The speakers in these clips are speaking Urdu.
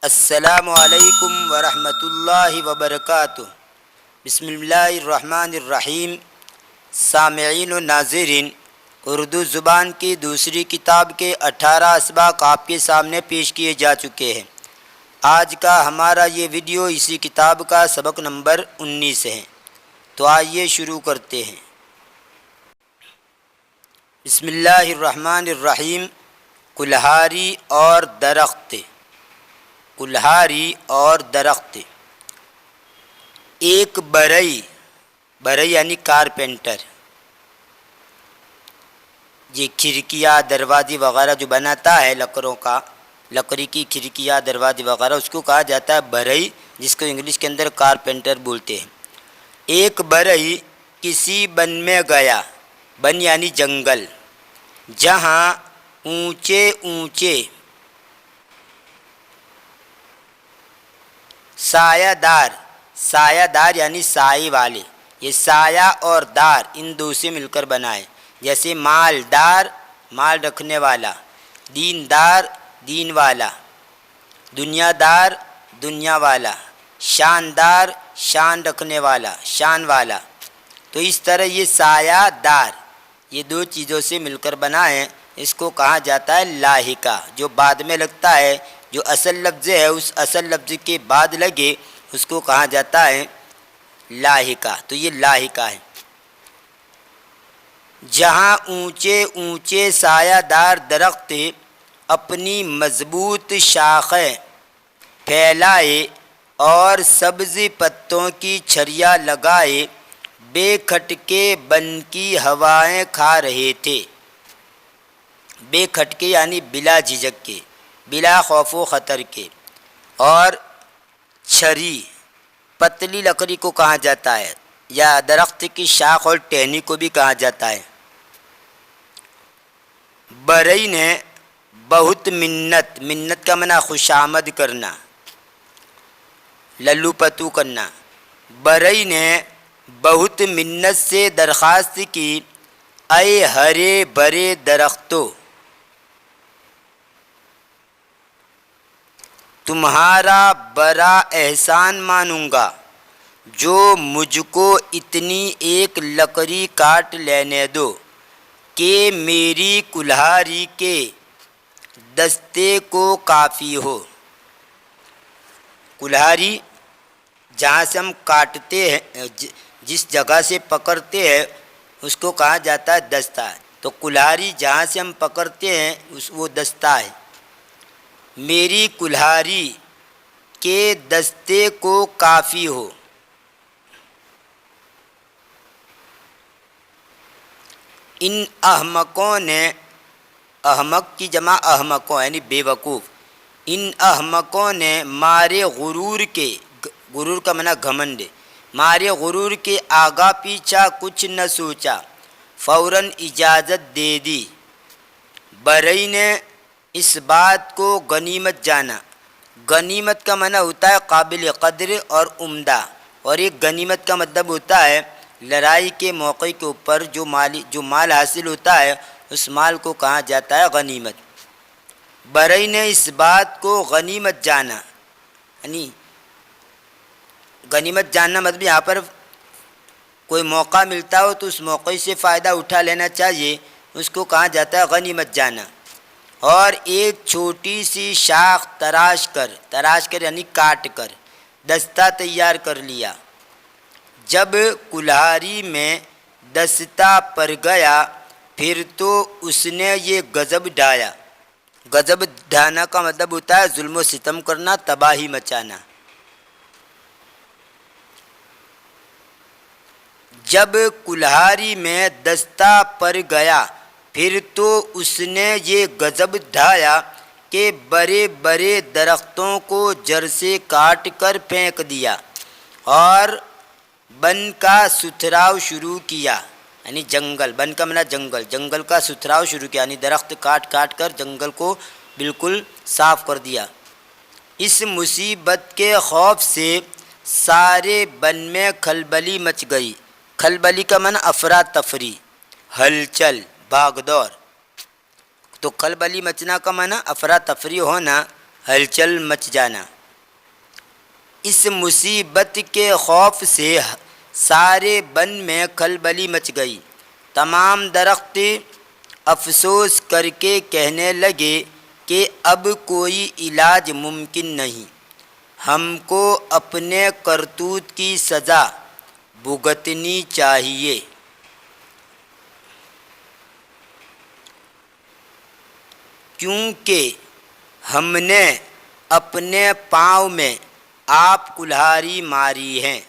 السلام علیکم ورحمۃ اللہ وبرکاتہ۔ بسم اللہ الرحمن الرحیم۔ سامعین و ناظرین، اردو زبان کی دوسری کتاب کے 18 اسباق آپ کے سامنے پیش کیے جا چکے ہیں۔ آج کا ہمارا یہ ویڈیو اسی کتاب کا سبق نمبر 19 ہے، تو آئیے شروع کرتے ہیں۔ بسم اللہ الرحمن الرحیم۔ کلہاری اور درخت۔ کلہاری اور درخت۔ ایک برئی یعنی کارپینٹر، یہ کھڑکیاں دروازے وغیرہ جو بناتا ہے لکڑی کی کھڑکیاں دروازے وغیرہ، اس کو کہا جاتا ہے برئی، جس کو انگلش کے اندر کارپینٹر بولتے ہیں۔ ایک برئی کسی بن میں گیا، بن یعنی جنگل، جہاں اونچے اونچے سایہ دار یعنی سائے والے، یہ سایہ اور دار ان دو سے مل کر بنائے، جیسے مالدار مال رکھنے والا، دیندار دین والا، دنیا دار دنیا والا، شاندار شان رکھنے والا شان والا۔ تو اس طرح یہ سایہ دار یہ دو چیزوں سے مل کر بنائے، اس کو کہا جاتا ہے لاحقہ۔ جو بعد میں لگتا ہے، جو اصل لفظ ہے اس اصل لفظ کے بعد لگے، اس کو کہا جاتا ہے لاحقہ۔ تو یہ لاحقہ ہے۔ جہاں اونچے اونچے سایہ دار درخت اپنی مضبوط شاخیں پھیلائے اور سبز پتوں کی چھڑیاں لگائے بے کھٹکے بن کی ہوائیں کھا رہے تھے۔ بے کھٹکے یعنی بلا جھجک کے، بلا خوف و خطر کے۔ اور چھری پتلی لکڑی کو کہا جاتا ہے، یا درخت کی شاخ اور ٹہنی کو بھی کہا جاتا ہے۔ برئی نے بہت منت کا معنی خوشامد کرنا، للو پتو کرنا۔ برئی نے بہت منت سے درخواست کی، اے ہرے بھرے درختوں، تمہارا بڑا احسان مانوں گا جو مجھ کو اتنی ایک لکڑی کاٹ لینے دو کہ میری کلہاری کے دستے کو کافی ہو۔ کلہاری جہاں سے ہم کاٹتے ہیں، جس جگہ سے پکڑتے ہیں، اس کو کہا جاتا ہے دستہ۔ تو کلہاری جہاں سے ہم پکڑتے ہیں وہ دستہ ہے۔ میری کلہاری کے دستے کو کافی ہو۔ ان احمقوں نے، احمق کی جمع احمقوں یعنی بے وقوف، ان احمقوں نے مارے غرور کے، غرور کا معنی گھمنڈ، مارے غرور کے آگا پیچھا کچھ نہ سوچا، فوراً اجازت دے دی۔ برئی نے اس بات کو غنیمت جانا۔ غنیمت کا معنی ہوتا ہے قابل قدر اور عمدہ، اور ایک غنیمت کا مطلب ہوتا ہے لڑائی کے موقع کے اوپر جو مال حاصل ہوتا ہے، اس مال کو کہا جاتا ہے غنیمت۔ برئی نے اس بات کو غنیمت جانا، یعنی غنیمت جاننا مطلب یہاں پر کوئی موقع ملتا ہو تو اس موقع سے فائدہ اٹھا لینا چاہیے، اس کو کہا جاتا ہے غنیمت جانا۔ اور ایک چھوٹی سی شاخ تراش کر یعنی کاٹ کر دستہ تیار کر لیا۔ جب کلہاری میں دستہ پر گیا پھر تو اس نے یہ غضب ڈھایا۔ غضب ڈھانا کا مطلب ہوتا ہے ظلم و ستم کرنا، تباہی مچانا۔ جب کلہاری میں دستہ پر گیا پھر تو اس نے یہ غضب ڈھایا کہ بڑے بڑے درختوں کو جڑ سے کاٹ کر پھینک دیا اور بن کا ستھراؤ شروع کیا، یعنی جنگل، بن کا معنی جنگل کا ستھراؤ شروع کیا، یعنی درخت کاٹ کر جنگل کو بالکل صاف کر دیا۔ اس مصیبت کے خوف سے سارے بن میں کھلبلی مچ گئی۔ کھلبلی کا معنی افراتفری، ہلچل، بھاگ دوڑ۔ تو کھلبلی مچنا کا معنی افراتفری ہونا، ہلچل مچ جانا۔ اس مصیبت کے خوف سے سارے بن میں کھلبلی مچ گئی۔ تمام درخت افسوس کر کے کہنے لگے کہ اب کوئی علاج ممکن نہیں، ہم کو اپنے کرتوت کی سزا بھگتنی چاہیے۔ کیونکہ ہم نے اپنے پاؤں میں آپ کلہاڑی ماری ہے،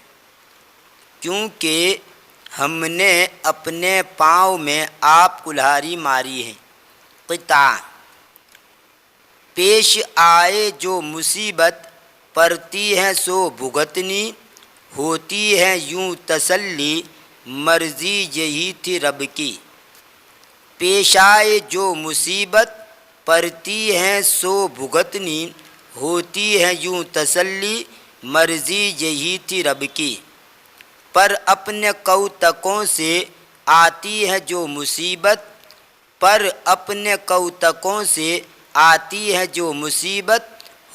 کیونکہ ہم نے اپنے پاؤں میں آپ کلہاڑی ماری ہے۔ قطع پیش آئے جو مصیبت، پڑتی ہے سو بھگتنی، ہوتی ہے یوں تسلی، مرضی یہی تھی رب کی۔ پیش آئے جو مصیبت، پڑتی ہے سو بھگتنی، ہوتی ہے یوں تسلی، مرضی یہی تھی رب کی۔ پر اپنے کوتکوں سے آتی ہے جو مصیبت، پر اپنے کوتکوں سے آتی ہے جو مصیبت،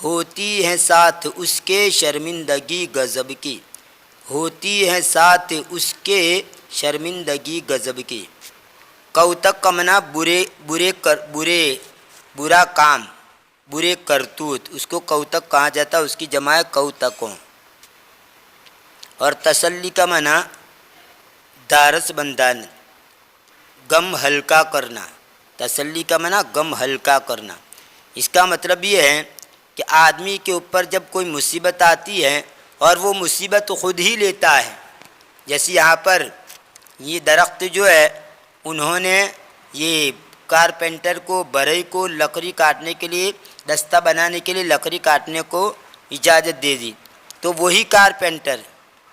ہوتی ہے ساتھ اس کے شرمندگی غضب کی، ہوتی ہے ساتھ اس کے شرمندگی غضب کی۔ کوتک کا معنی برا کام، برے کرتوت، اس کو کوتک کہا جاتا ہے، اس کی جمع ہے کوتکوں۔ اور تسلی کا معنی دھارس بندھن، غم ہلکا کرنا۔ تسلی کا معنی غم ہلکا کرنا۔ اس کا مطلب یہ ہے کہ آدمی کے اوپر جب کوئی مصیبت آتی ہے اور وہ مصیبت خود ہی لیتا ہے، جیسے یہاں پر یہ درخت جو ہے انہوں نے یہ کارپینٹر کو، بڑھئی کو لکڑی کاٹنے کے لیے، دستہ بنانے کے لیے لکڑی کاٹنے کو اجازت دے دی، تو وہی کارپینٹر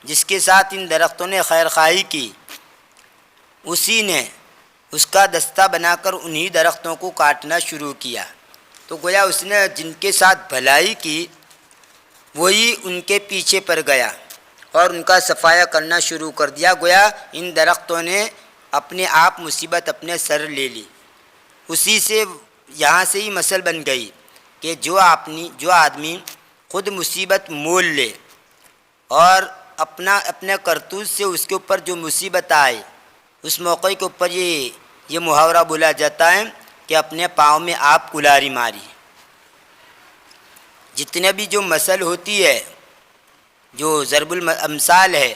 جس کے ساتھ ان درختوں نے خیر خواہی کی، اسی نے اس کا دستہ بنا کر انہی درختوں کو کاٹنا شروع کیا۔ تو گویا اس نے جن کے ساتھ بھلائی کی وہی ان کے پیچھے پڑ گیا اور ان کا صفایا کرنا شروع کر دیا۔ گویا ان درختوں نے اپنے آپ مصیبت اپنے سر لے لی۔ اسی سے یہاں سے ہی مثل بن گئی کہ جو آدمی خود مصیبت مول لے اور اپنے کرتوت سے اس کے اوپر جو مصیبت آئے، اس موقع کے اوپر یہ محاورہ بولا جاتا ہے کہ اپنے پاؤں میں آپ کلہاڑی ماری۔ جتنے بھی جو مثل ہوتی ہے، جو ضرب الامثال ہے،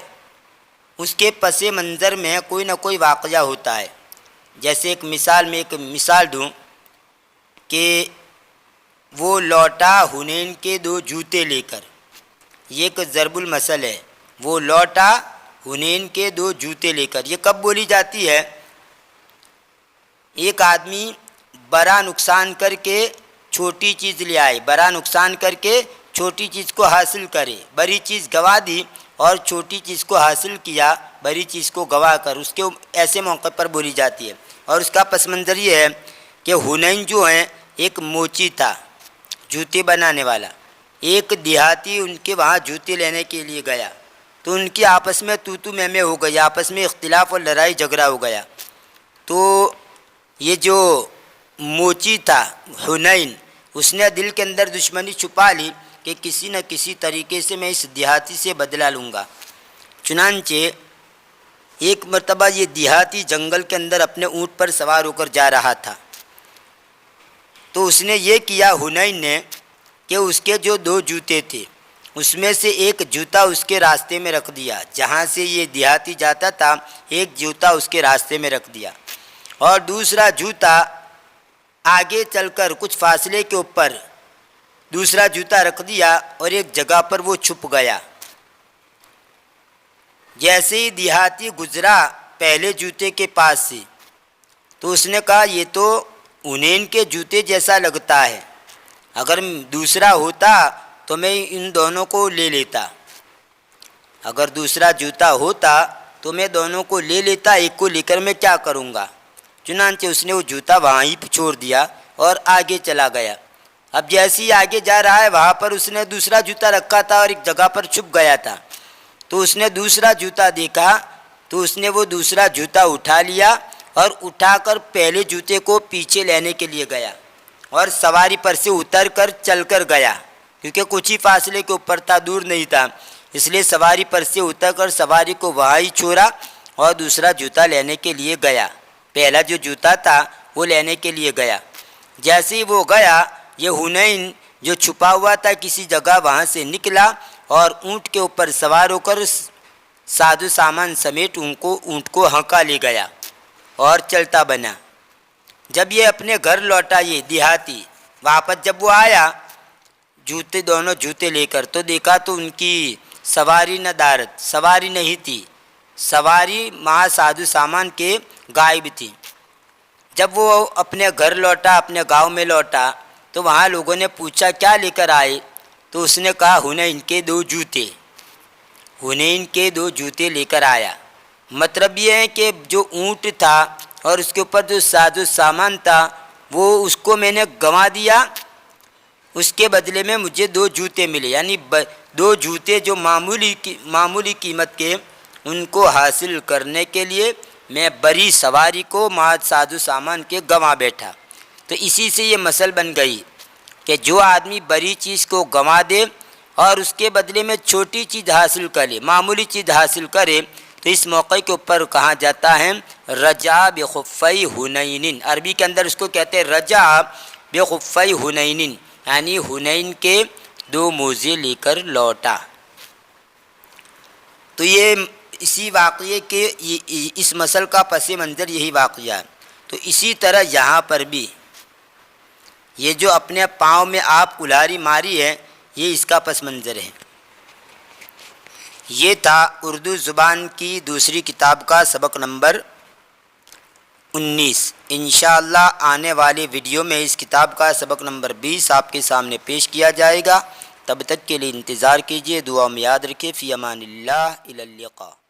اس کے پس منظر میں کوئی نہ کوئی واقعہ ہوتا ہے۔ جیسے ایک مثال دوں کہ وہ لوٹا حنین کے 2 جوتے لے کر، یہ ایک ضرب المثل ہے۔ وہ لوٹا حنین کے 2 جوتے لے کر، یہ کب بولی جاتی ہے؟ ایک آدمی بڑا نقصان کر کے چھوٹی چیز لے آئے، بڑا نقصان کر کے چھوٹی چیز کو حاصل کرے، بڑی چیز گوا دی اور چھوٹی چیز کو حاصل کیا، بڑی چیز کو گوا کر، اس کے ایسے موقع پر بولی جاتی ہے۔ اور اس کا پس منظر یہ ہے کہ حنین جو ہیں ایک موچی تھا، جوتے بنانے والا، ایک دیہاتی ان کے وہاں جوتے لینے کے لیے گیا، تو ان کی آپس میں تو میں ہو گئی، آپس میں اختلاف اور لڑائی جھگڑا ہو گیا۔ تو یہ جو موچی تھا حنین، اس نے دل کے اندر دشمنی چھپا لی کہ کسی نہ کسی طریقے سے میں اس دیہاتی سے بدلہ لوں گا۔ چنانچہ ایک مرتبہ یہ دیہاتی جنگل کے اندر اپنے اونٹ پر سوار ہو کر جا رہا تھا، تو اس نے یہ کیا حنین نے کہ اس کے جو 2 جوتے تھے اس میں سے ایک جوتا اس کے راستے میں رکھ دیا، جہاں سے یہ دیہاتی جاتا تھا ایک جوتا اس کے راستے میں رکھ دیا، اور دوسرا جوتا آگے چل کر کچھ فاصلے کے اوپر دوسرا جوتا رکھ دیا اور ایک جگہ پر وہ چھپ گیا۔ جیسے ہی دیہاتی گزرا پہلے جوتے کے پاس سے، تو اس نے کہا یہ تو حنین کے جوتے جیسا لگتا ہے، اگر دوسرا ہوتا تو میں ان دونوں کو لے لیتا، اگر دوسرا جوتا ہوتا تو میں دونوں کو لے لیتا، ایک کو لے کر میں کیا کروں گا۔ چنانچہ اس نے وہ جوتا وہیں پہ چھوڑ دیا اور آگے چلا گیا۔ اب جیسے ہی آگے جا رہا ہے وہاں پر اس نے دوسرا جوتا رکھا تھا اور ایک جگہ پر چھپ گیا تھا، تو اس نے دوسرا جوتا دیکھا تو اس نے وہ دوسرا جوتا اٹھا لیا اور اٹھا کر پہلے جوتے کو پیچھے لینے کے لیے گیا، اور سواری پر سے اتر کر چل کر گیا، کیونکہ کچھ ہی فاصلے کے اوپر تھا، دور نہیں تھا، اس لیے سواری پر سے اتر کر سواری کو وہاں ہی چھوڑا اور دوسرا جوتا لینے کے لیے گیا۔ پہلا جو جوتا تھا وہ لینے کے لیے گیا۔ جیسے ہی وہ گیا، یہ حنین جو چھپا ہوا تھا کسی جگہ وہاں سے نکلا اور اونٹ کے اوپر سوار ہو کر ساز و سامان سمیت اونٹ کو ہنکا لے گیا اور چلتا بنا۔ جب یہ اپنے گھر لوٹا، یہ دیہاتی واپس جب وہ آیا دونوں جوتے لے کر، تو دیکھا تو ان کی سواری ندارت، سواری نہیں تھی، سواری مع ساز و سامان کے غائب تھی۔ جب وہ اپنے گھر لوٹا، اپنے گاؤں میں لوٹا، تو وہاں لوگوں نے پوچھا کیا لے کر آئے؟ تو اس نے کہا حنین کے 2 جوتے، حنین کے 2 جوتے لے کر آیا۔ مطلب یہ ہے کہ جو اونٹ تھا اور اس کے اوپر جو ساز و سامان تھا وہ اس کو میں نے گنوا دیا، اس کے بدلے میں مجھے 2 جوتے ملے، یعنی 2 جوتے جو معمولی قیمت کے، ان کو حاصل کرنے کے لیے میں بڑی سواری کو مع ساز و سامان کے گنوا بیٹھا۔ تو اسی سے یہ مثل بن گئی کہ جو آدمی بڑی چیز کو گنوا دے اور اس کے بدلے میں چھوٹی چیز حاصل کرے، معمولی چیز حاصل کرے، تو اس موقع کے اوپر کہا جاتا ہے رجع بخفی حنین۔ عربی کے اندر اس کو کہتے ہیں رجع بخفی حنین، یعنی حنین کے 2 موزے لے کر لوٹا۔ تو یہ اسی واقعے کے اس مثل کا پس منظر یہی واقعہ ہے۔ تو اسی طرح یہاں پر بھی یہ جو اپنے پاؤں میں آپ کلہاڑی ماری ہے، یہ اس کا پس منظر ہے۔ یہ تھا اردو زبان کی دوسری کتاب کا سبق نمبر 19۔ انشاءاللہ آنے والے ویڈیو میں اس کتاب کا سبق نمبر 20 آپ کے سامنے پیش کیا جائے گا۔ تب تک کے لیے انتظار کیجیے، دعا میں یاد رکھیں۔ فی امان اللہ، الی اللقاء۔